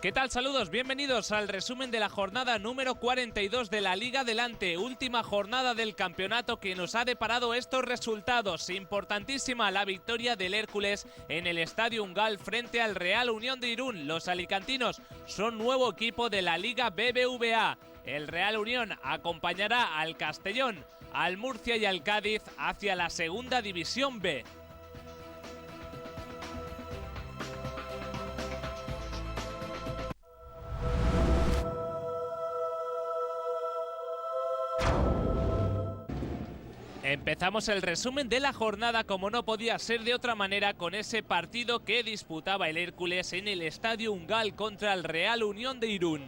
¿Qué tal? Saludos, bienvenidos al resumen de la jornada número 42 de la Liga Adelante, última jornada del campeonato que nos ha deparado estos resultados. Importantísima la victoria del Hércules en el Estadio Ungal frente al Real Unión de Irún. Los alicantinos son nuevo equipo de la Liga BBVA. El Real Unión acompañará al Castellón, al Murcia y al Cádiz hacia la Segunda División B. Empezamos el resumen de la jornada, como no podía ser de otra manera, con ese partido que disputaba el Hércules en el Estadio Ungal contra el Real Unión de Irún.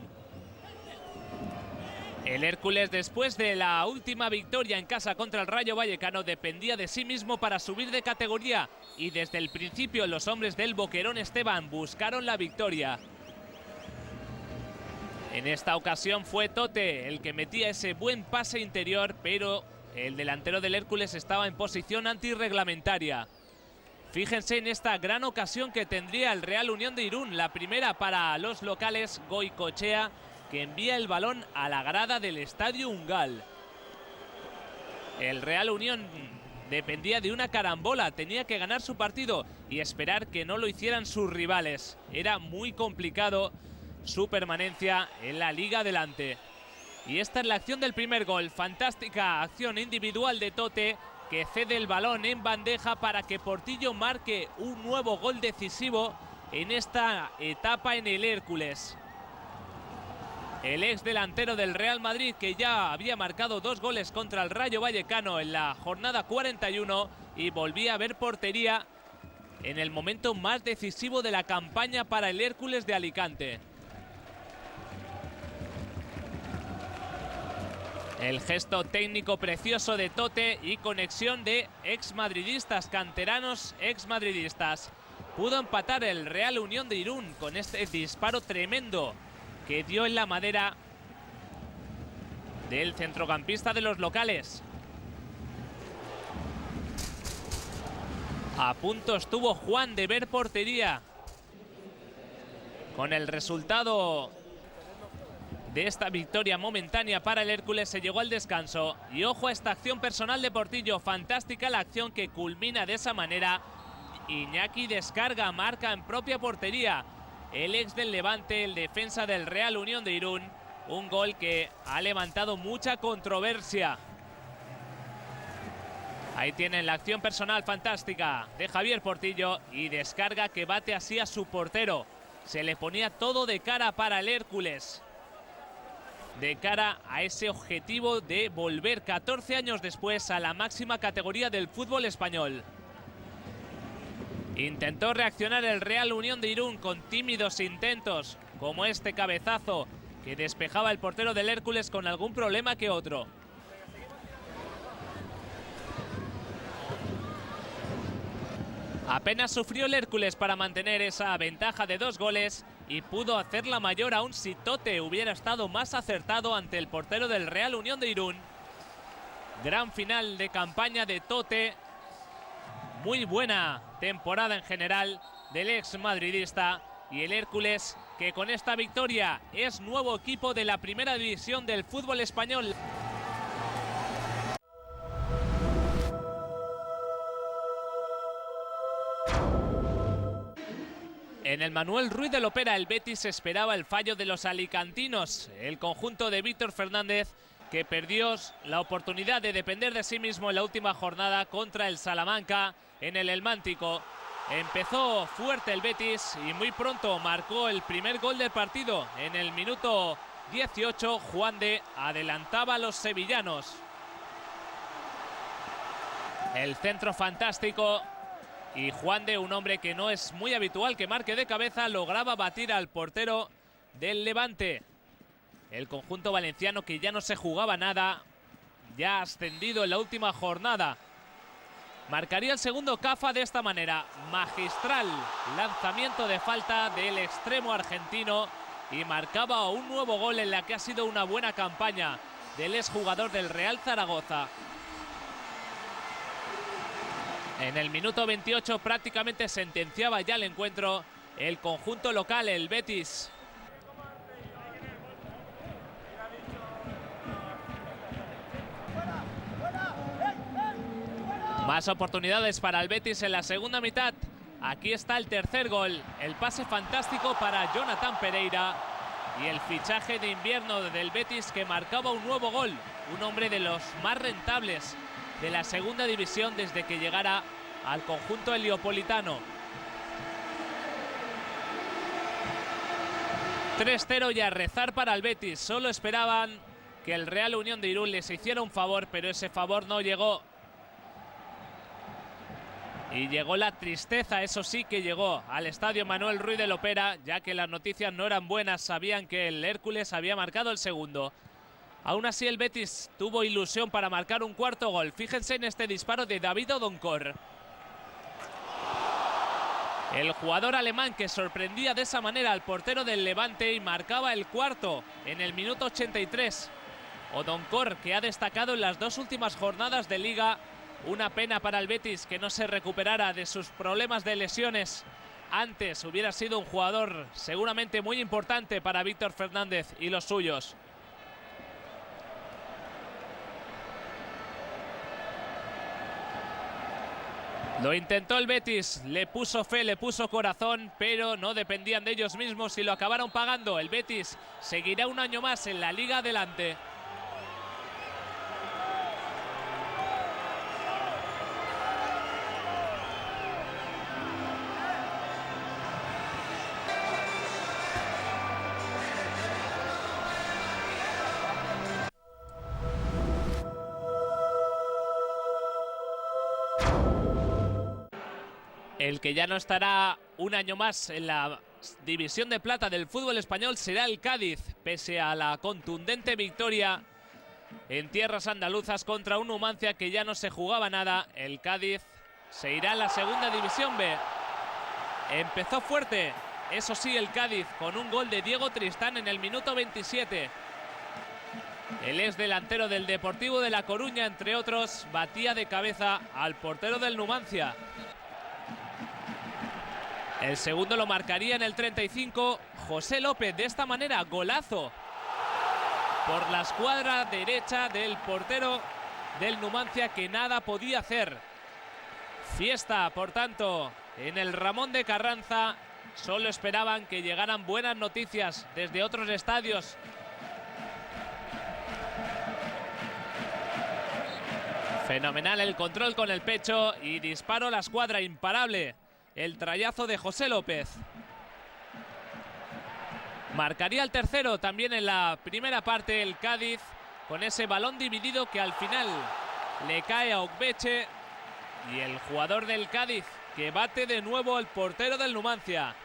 El Hércules, después de la última victoria en casa contra el Rayo Vallecano, dependía de sí mismo para subir de categoría y desde el principio los hombres del Boquerón Esteban buscaron la victoria. En esta ocasión fue Tote el que metía ese buen pase interior, pero el delantero del Hércules estaba en posición antirreglamentaria. Fíjense en esta gran ocasión que tendría el Real Unión de Irún, la primera para los locales, Goicoechea, que envía el balón a la grada del Estadio Ungal. El Real Unión dependía de una carambola, tenía que ganar su partido y esperar que no lo hicieran sus rivales. Era muy complicado su permanencia en la Liga Adelante. Y esta es la acción del primer gol, fantástica acción individual de Tote, que cede el balón en bandeja para que Portillo marque un nuevo gol decisivo en esta etapa en el Hércules. El ex delantero del Real Madrid, que ya había marcado 2 goles contra el Rayo Vallecano en la jornada 41 y volvía a ver portería en el momento más decisivo de la campaña para el Hércules de Alicante. El gesto técnico precioso de Tote y conexión de exmadridistas, canteranos exmadridistas. Pudo empatar el Real Unión de Irún con este disparo tremendo que dio en la madera del centrocampista de los locales. A punto estuvo Juan de ver portería. Con el resultado de esta victoria momentánea para el Hércules se llegó al descanso. Y ojo a esta acción personal de Portillo, fantástica la acción que culmina de esa manera. Iñaki descarga, marca en propia portería. El ex del Levante, el defensa del Real Unión de Irún, un gol que ha levantado mucha controversia. Ahí tienen la acción personal fantástica de Javier Portillo y descarga que bate así a su portero. Se le ponía todo de cara para el Hércules, de cara a ese objetivo de volver 14 años después a la máxima categoría del fútbol español. Intentó reaccionar el Real Unión de Irún con tímidos intentos, como este cabezazo que despejaba el portero del Hércules con algún problema que otro. Apenas sufrió el Hércules para mantener esa ventaja de 2 goles y pudo hacerla mayor aún si Tote hubiera estado más acertado ante el portero del Real Unión de Irún. Gran final de campaña de Tote. Muy buena temporada en general del ex madridista, y el Hércules, que con esta victoria es nuevo equipo de la primera división del fútbol español. En el Manuel Ruiz de Lopera, el Betis esperaba el fallo de los alicantinos. El conjunto de Víctor Fernández, que perdió la oportunidad de depender de sí mismo en la última jornada contra el Salamanca en el Elmántico. Empezó fuerte el Betis y muy pronto marcó el primer gol del partido. En el minuto 18, Juan de adelantaba a los sevillanos. El centro fantástico. Y Juan de, un hombre que no es muy habitual que marque de cabeza, lograba batir al portero del Levante. El conjunto valenciano, que ya no se jugaba nada, ya ascendido en la última jornada. Marcaría el segundo Cafa de esta manera. Magistral lanzamiento de falta del extremo argentino y marcaba un nuevo gol en la que ha sido una buena campaña del exjugador del Real Zaragoza. En el minuto 28 prácticamente sentenciaba ya el encuentro el conjunto local, el Betis. Más oportunidades para el Betis en la segunda mitad. Aquí está el tercer gol, el pase fantástico para Jonathan Pereira y el fichaje de invierno del Betis que marcaba un nuevo gol, un hombre de los más rentables de la segunda división desde que llegara al conjunto heliopolitano. 3-0 y a rezar para el Betis. Solo esperaban que el Real Unión de Irún les hiciera un favor, pero ese favor no llegó. Y llegó la tristeza, eso sí que llegó al estadio Manuel Ruiz de Lopera, ya que las noticias no eran buenas, sabían que el Hércules había marcado el segundo. Aún así el Betis tuvo ilusión para marcar un cuarto gol. Fíjense en este disparo de David Odonkor. El jugador alemán que sorprendía de esa manera al portero del Levante y marcaba el cuarto en el minuto 83. Odonkor, que ha destacado en las dos últimas jornadas de Liga. Una pena para el Betis que no se recuperara de sus problemas de lesiones. Antes hubiera sido un jugador seguramente muy importante para Víctor Fernández y los suyos. Lo intentó el Betis, le puso fe, le puso corazón, pero no dependían de ellos mismos y lo acabaron pagando. El Betis seguirá un año más en la Liga adelante. El que ya no estará un año más en la división de plata del fútbol español será el Cádiz, pese a la contundente victoria en tierras andaluzas contra un Numancia que ya no se jugaba nada. El Cádiz se irá a la segunda división B. Empezó fuerte, eso sí, el Cádiz con un gol de Diego Tristán en el minuto 27. El ex delantero del Deportivo de La Coruña, entre otros, batía de cabeza al portero del Numancia. El segundo lo marcaría en el 35 José López. De esta manera, golazo por la escuadra derecha del portero del Numancia que nada podía hacer. Fiesta, por tanto, en el Ramón de Carranza. Solo esperaban que llegaran buenas noticias desde otros estadios. Fenomenal el control con el pecho y disparo a la escuadra, imparable. El trayazo de José López. Marcaría el tercero también en la primera parte el Cádiz con ese balón dividido que al final le cae a Okbeche y el jugador del Cádiz que bate de nuevo el portero del Numancia.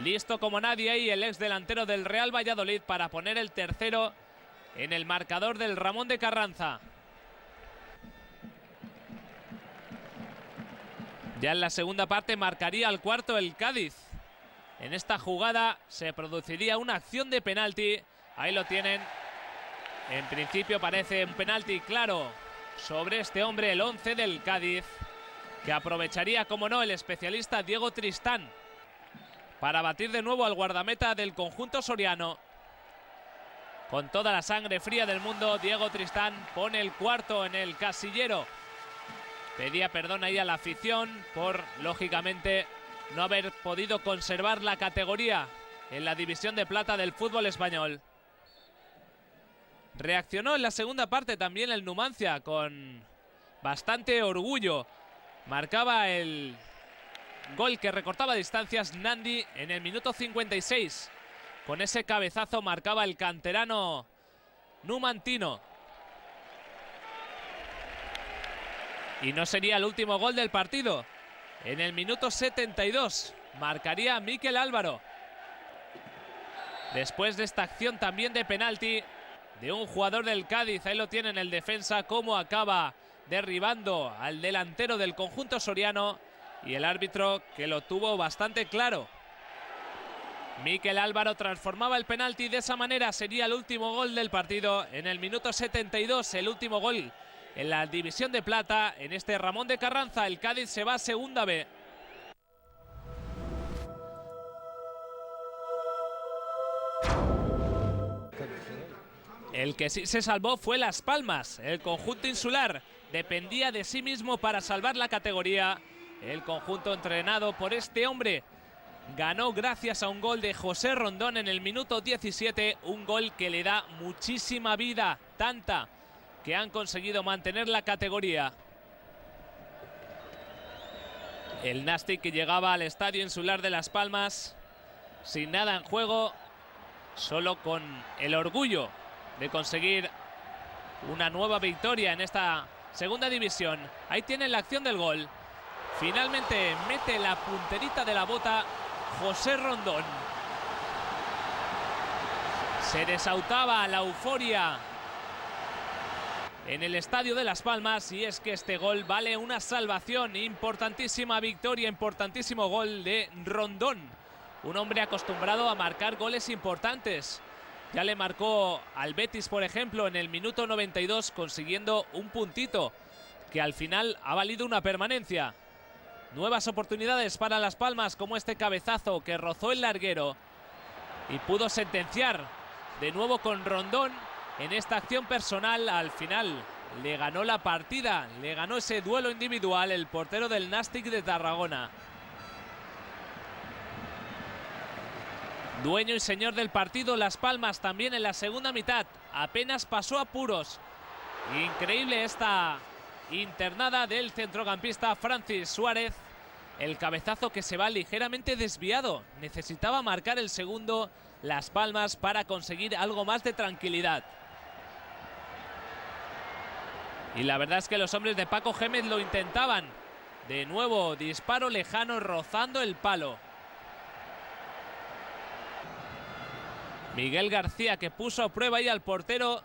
Listo como nadie ahí el ex delantero del Real Valladolid para poner el tercero en el marcador del Ramón de Carranza. Ya en la segunda parte marcaría el cuarto el Cádiz. En esta jugada se produciría una acción de penalti. Ahí lo tienen. En principio parece un penalti claro sobre este hombre, el 11 del Cádiz, que aprovecharía, como no, el especialista Diego Tristán para batir de nuevo al guardameta del conjunto soriano. Con toda la sangre fría del mundo, Diego Tristán pone el cuarto en el casillero. Pedía perdón ahí a la afición por, lógicamente, no haber podido conservar la categoría en la división de plata del fútbol español. Reaccionó en la segunda parte también el Numancia con bastante orgullo. Marcaba el gol que recortaba distancias Nandi en el minuto 56. Con ese cabezazo marcaba el canterano numantino. Y no sería el último gol del partido. En el minuto 72 marcaría Mikel Álvaro. Después de esta acción también de penalti de un jugador del Cádiz. Ahí lo tienen el defensa, cómo acaba derribando al delantero del conjunto soriano. Y el árbitro que lo tuvo bastante claro. Mikel Álvaro transformaba el penalti de esa manera. Sería el último gol del partido. En el minuto 72, el último gol en la división de plata, en este Ramón de Carranza. El Cádiz se va a segunda B. El que sí se salvó fue Las Palmas, el conjunto insular, dependía de sí mismo para salvar la categoría. El conjunto entrenado por este hombre ganó gracias a un gol de José Rondón en el minuto 17, un gol que le da muchísima vida, tanta que han conseguido mantener la categoría. El Nastic, que llegaba al Estadio Insular de Las Palmas sin nada en juego, solo con el orgullo de conseguir una nueva victoria en esta segunda división. Ahí tienen la acción del gol. Finalmente mete la punterita de la bota José Rondón. Se desautaba la euforia en el Estadio de Las Palmas, y es que este gol vale una salvación. Importantísima victoria, importantísimo gol de Rondón, un hombre acostumbrado a marcar goles importantes. Ya le marcó al Betis, por ejemplo, en el minuto 92, consiguiendo un puntito que al final ha valido una permanencia. Nuevas oportunidades para Las Palmas, como este cabezazo que rozó el larguero y pudo sentenciar de nuevo con Rondón en esta acción personal. Al final le ganó la partida, le ganó ese duelo individual el portero del Nastic de Tarragona. Dueño y señor del partido Las Palmas también en la segunda mitad. Apenas pasó apuros. Increíble esta internada del centrocampista Francis Suárez. El cabezazo que se va ligeramente desviado. Necesitaba marcar el segundo Las Palmas para conseguir algo más de tranquilidad. Y la verdad es que los hombres de Paco Gémez lo intentaban. De nuevo, disparo lejano rozando el palo. Miguel García, que puso a prueba ahí al portero,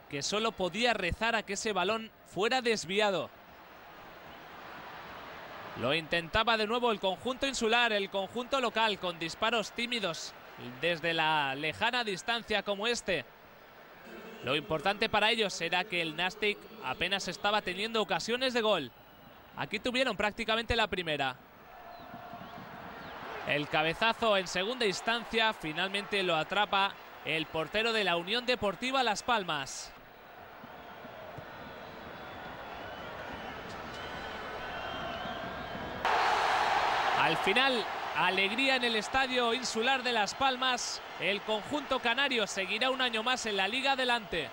que solo podía rezar a que ese balón fuera desviado. Lo intentaba de nuevo el conjunto insular, el conjunto local, con disparos tímidos desde la lejana distancia como este. Lo importante para ellos era que el Nastic apenas estaba teniendo ocasiones de gol. Aquí tuvieron prácticamente la primera. El cabezazo en segunda instancia finalmente lo atrapa el portero de la Unión Deportiva Las Palmas. Al final, alegría en el Estadio Insular de Las Palmas. El conjunto canario seguirá un año más en la Liga Adelante.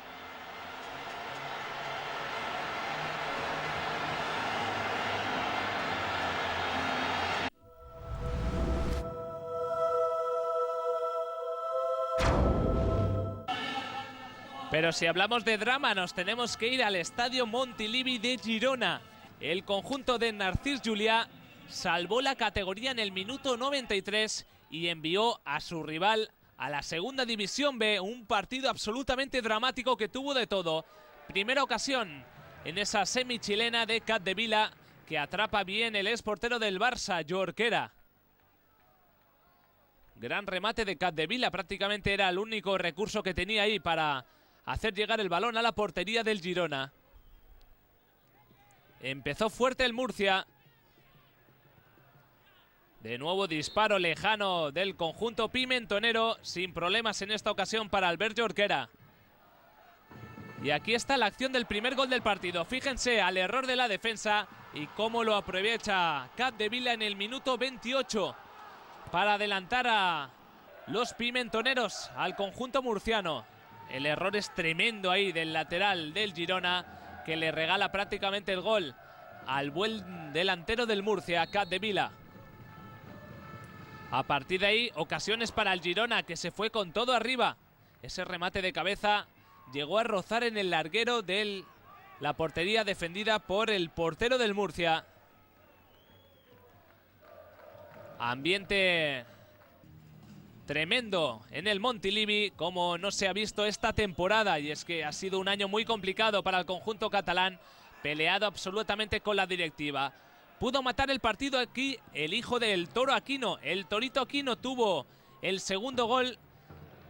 Pero si hablamos de drama, nos tenemos que ir al Estadio Montilivi de Girona. El conjunto de Narcís Julià salvó la categoría en el minuto 93 y envió a su rival a la segunda división B. Un partido absolutamente dramático que tuvo de todo. Primera ocasión en esa semi chilena de Capdevila, que atrapa bien el exportero del Barça, Jorquera. Gran remate de Capdevila, prácticamente era el único recurso que tenía ahí para hacer llegar el balón a la portería del Girona. Empezó fuerte el Murcia. De nuevo disparo lejano del conjunto pimentonero, sin problemas en esta ocasión para Albert Jorquera. Y aquí está la acción del primer gol del partido. Fíjense al error de la defensa y cómo lo aprovecha Capdevila en el minuto 28 para adelantar a los pimentoneros, al conjunto murciano. El error es tremendo ahí del lateral del Girona, que le regala prácticamente el gol al buen delantero del Murcia, Capdevila. A partir de ahí, ocasiones para el Girona, que se fue con todo arriba. Ese remate de cabeza llegó a rozar en el larguero de la portería defendida por el portero del Murcia. Ambiente tremendo en el Montilivi, como no se ha visto esta temporada, y es que ha sido un año muy complicado para el conjunto catalán, peleado absolutamente con la directiva. Pudo matar el partido aquí el hijo del Toro Aquino. El Torito Aquino tuvo el segundo gol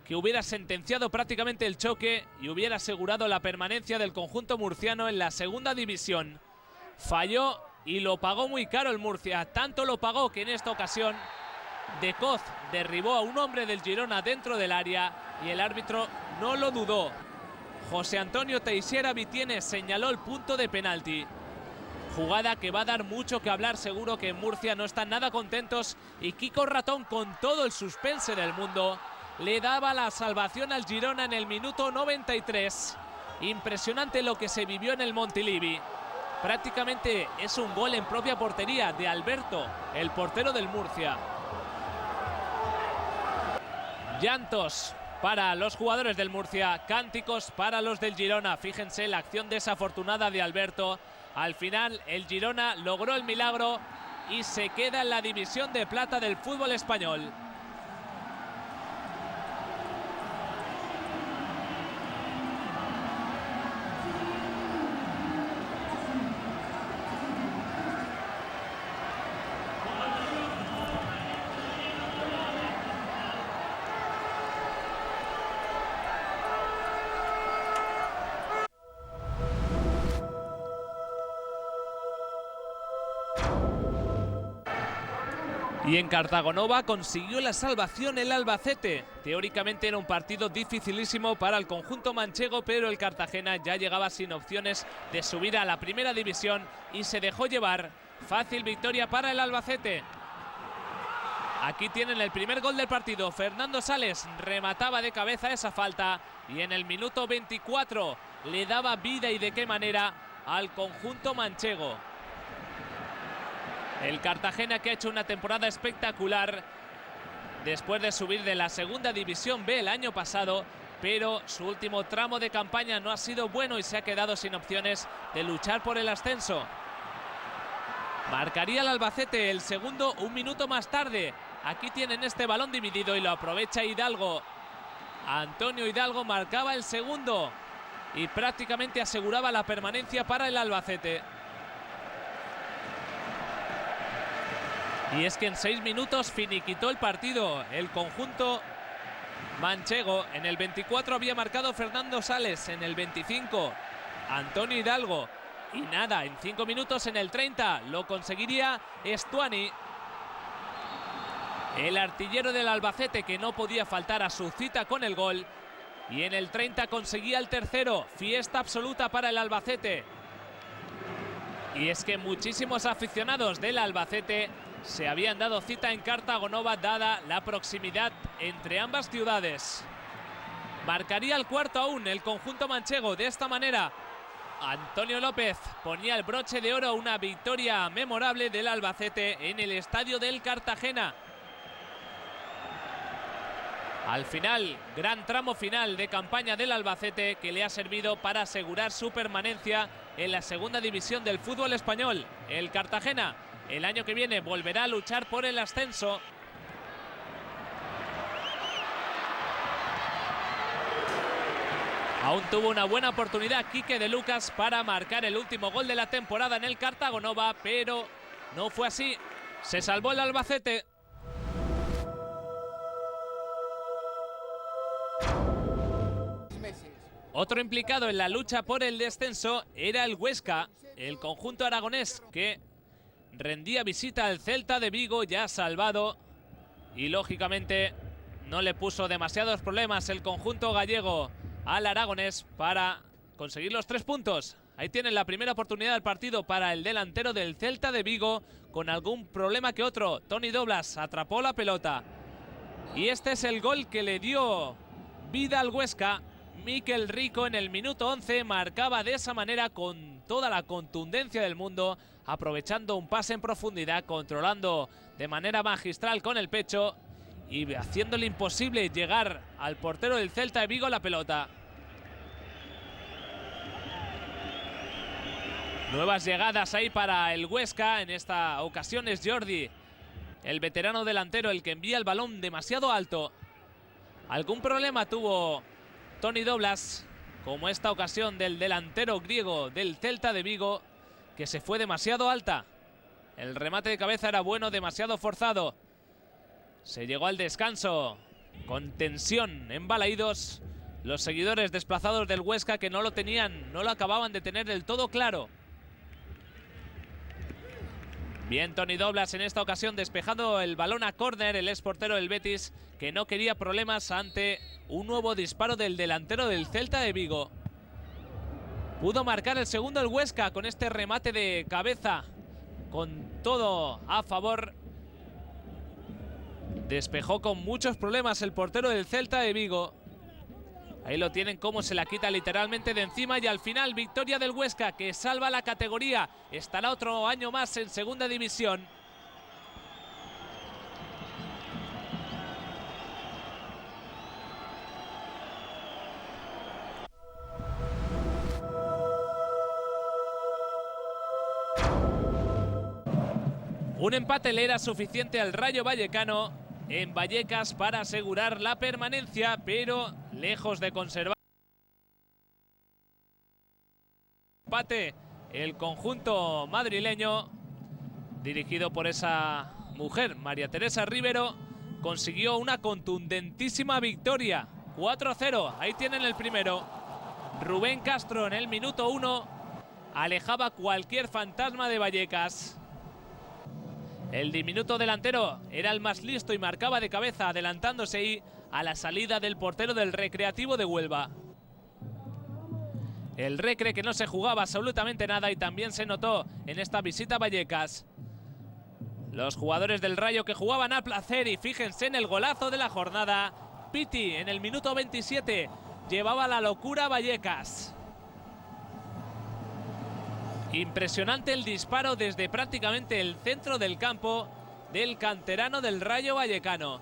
que hubiera sentenciado prácticamente el choque y hubiera asegurado la permanencia del conjunto murciano en la segunda división. Falló y lo pagó muy caro el Murcia. Tanto lo pagó que en esta ocasión De Coz derribó a un hombre del Girona dentro del área y el árbitro no lo dudó. José Antonio Teixeira Vitienes señaló el punto de penalti. Jugada que va a dar mucho que hablar, seguro que en Murcia no están nada contentos y Kiko Ratón, con todo el suspense del mundo, le daba la salvación al Girona en el minuto 93. Impresionante lo que se vivió en el Montilivi. Prácticamente es un gol en propia portería de Alberto, el portero del Murcia. Llantos para los jugadores del Murcia, cánticos para los del Girona. Fíjense la acción desafortunada de Alberto. Al final el Girona logró el milagro y se queda en la división de plata del fútbol español. Y en Cartagonova consiguió la salvación el Albacete. Teóricamente era un partido dificilísimo para el conjunto manchego, pero el Cartagena ya llegaba sin opciones de subir a la primera división y se dejó llevar. Fácil victoria para el Albacete. Aquí tienen el primer gol del partido. Fernando Sales remataba de cabeza esa falta y en el minuto 24 le daba vida, y de qué manera, al conjunto manchego. El Cartagena, que ha hecho una temporada espectacular después de subir de la segunda división B el año pasado, pero su último tramo de campaña no ha sido bueno y se ha quedado sin opciones de luchar por el ascenso. Marcaría el Albacete el segundo un minuto más tarde. Aquí tienen este balón dividido y lo aprovecha Hidalgo. Antonio Hidalgo marcaba el segundo y prácticamente aseguraba la permanencia para el Albacete. Y es que en 6 minutos finiquitó el partido el conjunto manchego. En el 24 había marcado Fernando Sales, en el 25 Antonio Hidalgo. Y nada, en 5 minutos en el 30 lo conseguiría Estuani, el artillero del Albacete, que no podía faltar a su cita con el gol. Y en el 30 conseguía el tercero. Fiesta absoluta para el Albacete. Y es que muchísimos aficionados del Albacete se habían dado cita en Cartagonova, dada la proximidad entre ambas ciudades. Marcaría el cuarto aún el conjunto manchego. De esta manera, Antonio López ponía el broche de oro a una victoria memorable del Albacete en el estadio del Cartagena. Al final, gran tramo final de campaña del Albacete, que le ha servido para asegurar su permanencia en la segunda división del fútbol español. El Cartagena el año que viene volverá a luchar por el ascenso. Aún tuvo una buena oportunidad Quique de Lucas para marcar el último gol de la temporada en el Cartagonova, pero no fue así. Se salvó el Albacete. Otro implicado en la lucha por el descenso era el Huesca, el conjunto aragonés, que rendía visita al Celta de Vigo, ya salvado, y lógicamente no le puso demasiados problemas el conjunto gallego al aragonés para conseguir los 3 puntos. Ahí tienen la primera oportunidad del partido para el delantero del Celta de Vigo, con algún problema que otro. Tony Doblas atrapó la pelota y este es el gol que le dio vida al Huesca. Mikel Rico en el minuto 11 marcaba de esa manera, con toda la contundencia del mundo, aprovechando un pase en profundidad, controlando de manera magistral con el pecho y haciéndole imposible llegar al portero del Celta de Vigo la pelota. Nuevas llegadas ahí para el Huesca. En esta ocasión es Jordi, el veterano delantero, el que envía el balón demasiado alto. Algún problema tuvo Tony Doblas, como esta ocasión del delantero griego del Celta de Vigo, que se fue demasiado alta. El remate de cabeza era bueno, demasiado forzado. Se llegó al descanso con tensión en Balaídos. Los seguidores desplazados del Huesca, que no lo acababan de tener del todo claro. Bien, Tony Doblas en esta ocasión despejando el balón a córner, el exportero del Betis, que no quería problemas ante un nuevo disparo del delantero del Celta de Vigo. Pudo marcar el segundo el Huesca con este remate de cabeza, con todo a favor. Despejó con muchos problemas el portero del Celta de Vigo. Ahí lo tienen cómo se la quita literalmente de encima y al final victoria del Huesca que salva la categoría. Estará otro año más en segunda división. Un empate le era suficiente al Rayo Vallecano en Vallecas para asegurar la permanencia, pero lejos de conservar empate el conjunto madrileño, dirigido por esa mujer, María Teresa Rivero, consiguió una contundentísima victoria. 4-0, ahí tienen el primero. Rubén Castro en el minuto 1 alejaba cualquier fantasma de Vallecas. El diminuto delantero era el más listo y marcaba de cabeza, adelantándose ahí a la salida del portero del Recreativo de Huelva. El Recre que no se jugaba absolutamente nada y también se notó en esta visita a Vallecas. Los jugadores del Rayo que jugaban al placer y fíjense en el golazo de la jornada. Piti en el minuto 27 llevaba la locura a Vallecas. Impresionante el disparo desde prácticamente el centro del campo del canterano del Rayo Vallecano.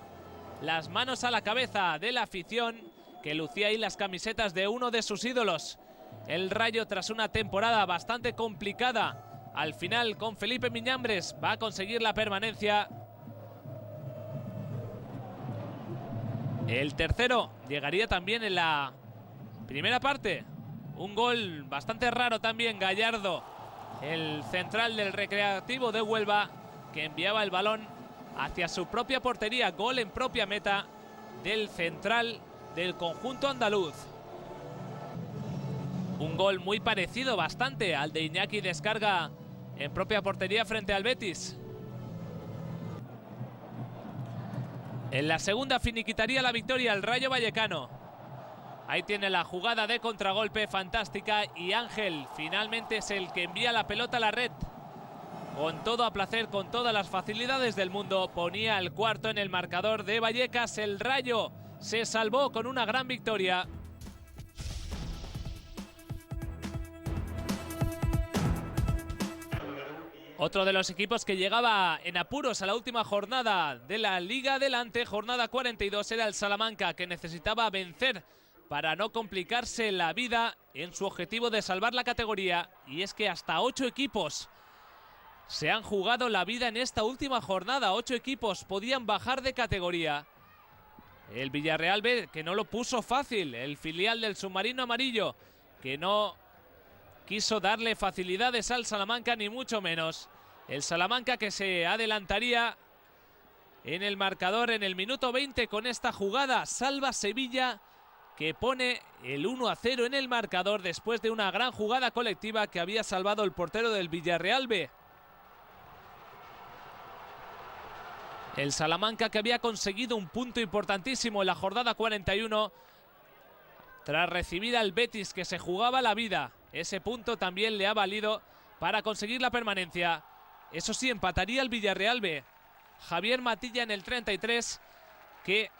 Las manos a la cabeza de la afición que lucía ahí las camisetas de uno de sus ídolos. El Rayo, tras una temporada bastante complicada, al final con Felipe Miñambres va a conseguir la permanencia. El tercero llegaría también en la primera parte. Un gol bastante raro también, Gallardo, el central del Recreativo de Huelva, que enviaba el balón hacia su propia portería. Gol en propia meta del central del conjunto andaluz. Un gol muy parecido bastante al de Iñaki Descarga en propia portería frente al Betis. En la segunda finiquitaría la victoria el Rayo Vallecano. Ahí tiene la jugada de contragolpe fantástica y Ángel finalmente es el que envía la pelota a la red. Con todo a placer, con todas las facilidades del mundo, ponía el cuarto en el marcador de Vallecas. El Rayo se salvó con una gran victoria. Otro de los equipos que llegaba en apuros a la última jornada de la Liga Adelante, jornada 42, era el Salamanca, que necesitaba vencer para no complicarse la vida en su objetivo de salvar la categoría. Y es que hasta 8 equipos se han jugado la vida en esta última jornada. 8 equipos podían bajar de categoría. El Villarreal B, que no lo puso fácil. El filial del submarino amarillo, que no quiso darle facilidades al Salamanca, ni mucho menos. El Salamanca que se adelantaría en el marcador en el minuto 20 con esta jugada. Salva Sevilla, que pone el 1-0 en el marcador después de una gran jugada colectiva que había salvado el portero del Villarreal B. El Salamanca, que había conseguido un punto importantísimo en la jornada 41 tras recibir al Betis, que se jugaba la vida. Ese punto también le ha valido para conseguir la permanencia. Eso sí, empataría el Villarreal B. Javier Matilla en el 33, que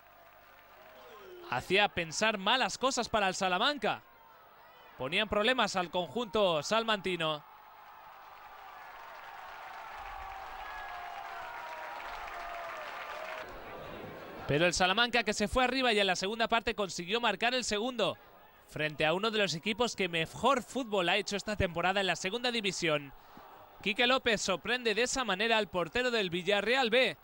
hacía pensar malas cosas para el Salamanca. Ponían problemas al conjunto salmantino. Pero el Salamanca, que se fue arriba y en la segunda parte consiguió marcar el segundo frente a uno de los equipos que mejor fútbol ha hecho esta temporada en la segunda división. Quique López sorprende de esa manera al portero del Villarreal B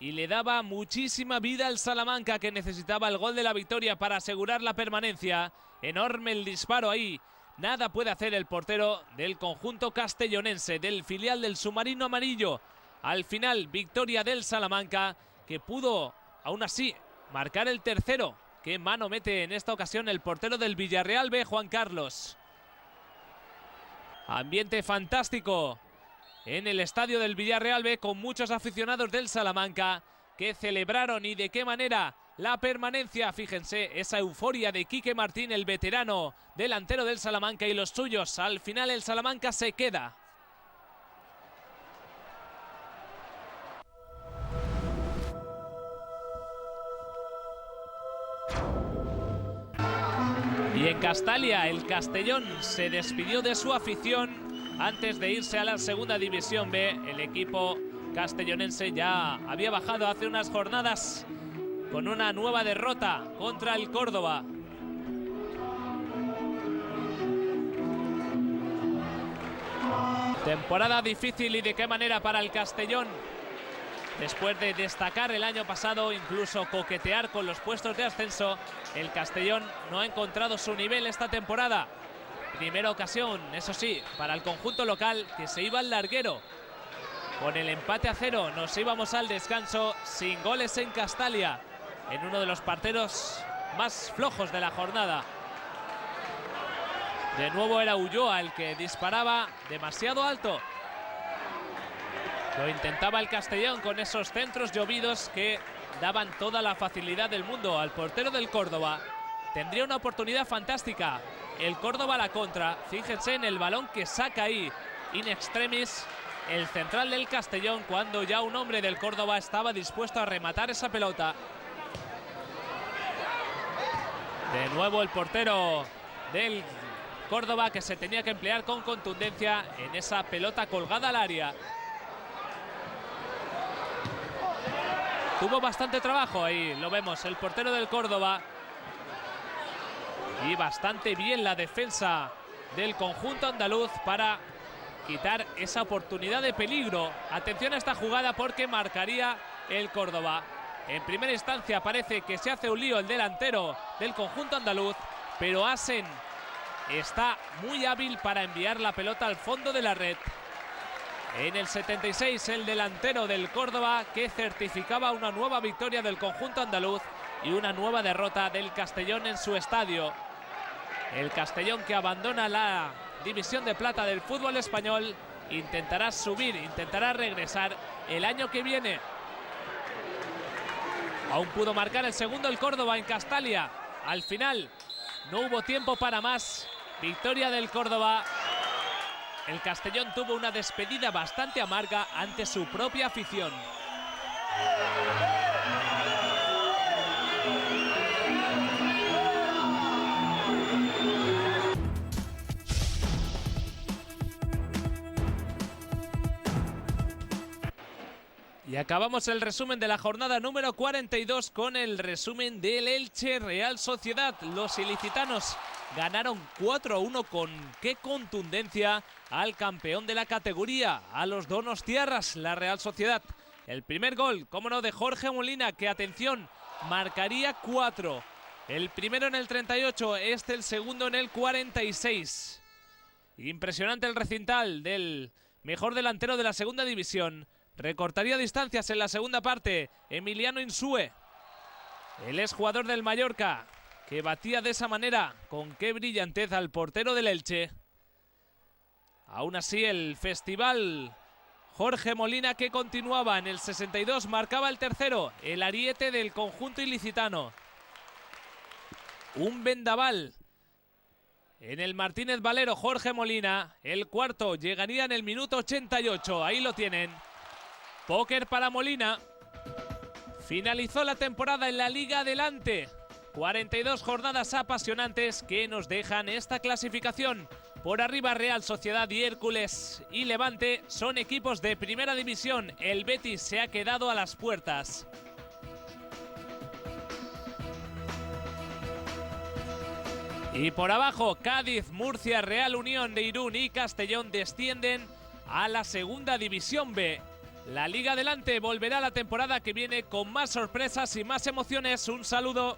y le daba muchísima vida al Salamanca, que necesitaba el gol de la victoria para asegurar la permanencia. Enorme el disparo ahí. Nada puede hacer el portero del conjunto castellonense, del filial del submarino amarillo. Al final, victoria del Salamanca, que pudo, aún así, marcar el tercero. Qué mano mete en esta ocasión el portero del Villarreal B, Juan Carlos. Ambiente fantástico en el estadio del Villarreal B, con muchos aficionados del Salamanca que celebraron, y de qué manera, la permanencia. Fíjense, esa euforia de Quique Martín, el veterano delantero del Salamanca, y los suyos. Al final el Salamanca se queda. Y en Castalia, el Castellón se despidió de su afición antes de irse a la segunda división B. El equipo castellonense ya había bajado hace unas jornadas con una nueva derrota contra el Córdoba. Temporada difícil, y de qué manera para el Castellón. Después de destacar el año pasado, incluso coquetear con los puestos de ascenso, el Castellón no ha encontrado su nivel esta temporada. Primera ocasión, eso sí, para el conjunto local, que se iba al larguero. Con el empate a 0 nos íbamos al descanso sin goles en Castalia, en uno de los partidos más flojos de la jornada. De nuevo era Ulloa el que disparaba demasiado alto. Lo intentaba el Castellón con esos centros llovidos que daban toda la facilidad del mundo al portero del Córdoba. Tendría una oportunidad fantástica el Córdoba a la contra. Fíjense en el balón que saca ahí in extremis el central del Castellón, cuando ya un hombre del Córdoba estaba dispuesto a rematar esa pelota. De nuevo el portero del Córdoba, que se tenía que emplear con contundencia en esa pelota colgada al área. Tuvo bastante trabajo ahí, lo vemos, el portero del Córdoba. Y bastante bien la defensa del conjunto andaluz para quitar esa oportunidad de peligro. Atención a esta jugada, porque marcaría el Córdoba. En primera instancia parece que se hace un lío el delantero del conjunto andaluz, pero Asen está muy hábil para enviar la pelota al fondo de la red. En el 76, el delantero del Córdoba, que certificaba una nueva victoria del conjunto andaluz y una nueva derrota del Castellón en su estadio. El Castellón, que abandona la división de plata del fútbol español, intentará subir, intentará regresar el año que viene. Aún pudo marcar el segundo el Córdoba en Castalia. Al final no hubo tiempo para más. Victoria del Córdoba. El Castellón tuvo una despedida bastante amarga ante su propia afición. Y acabamos el resumen de la jornada número 42 con el resumen del Elche Real Sociedad. Los ilicitanos ganaron 4-1 con qué contundencia al campeón de la categoría, a los donostiarras, la Real Sociedad. El primer gol, cómo no, de Jorge Molina, que, atención, marcaría 4. El primero en el 38, el segundo en el 46. Impresionante el recintal del mejor delantero de la segunda división. Recortaría distancias en la segunda parte Emiliano Insúe, el exjugador del Mallorca, que batía de esa manera con qué brillantez al portero del Elche. Aún así, el festival Jorge Molina, que continuaba. En el 62 marcaba el tercero, el ariete del conjunto ilicitano. Un vendaval en el Martínez Valero, Jorge Molina. El cuarto llegaría en el minuto 88, ahí lo tienen. Póker para Molina. Finalizó la temporada en la Liga Adelante. 42 jornadas apasionantes que nos dejan esta clasificación. Por arriba, Real Sociedad y Hércules y Levante son equipos de primera división. El Betis se ha quedado a las puertas. Y por abajo, Cádiz, Murcia, Real Unión de Irún y Castellón descienden a la segunda división B. La Liga Adelante volverá la temporada que viene con más sorpresas y más emociones. Un saludo.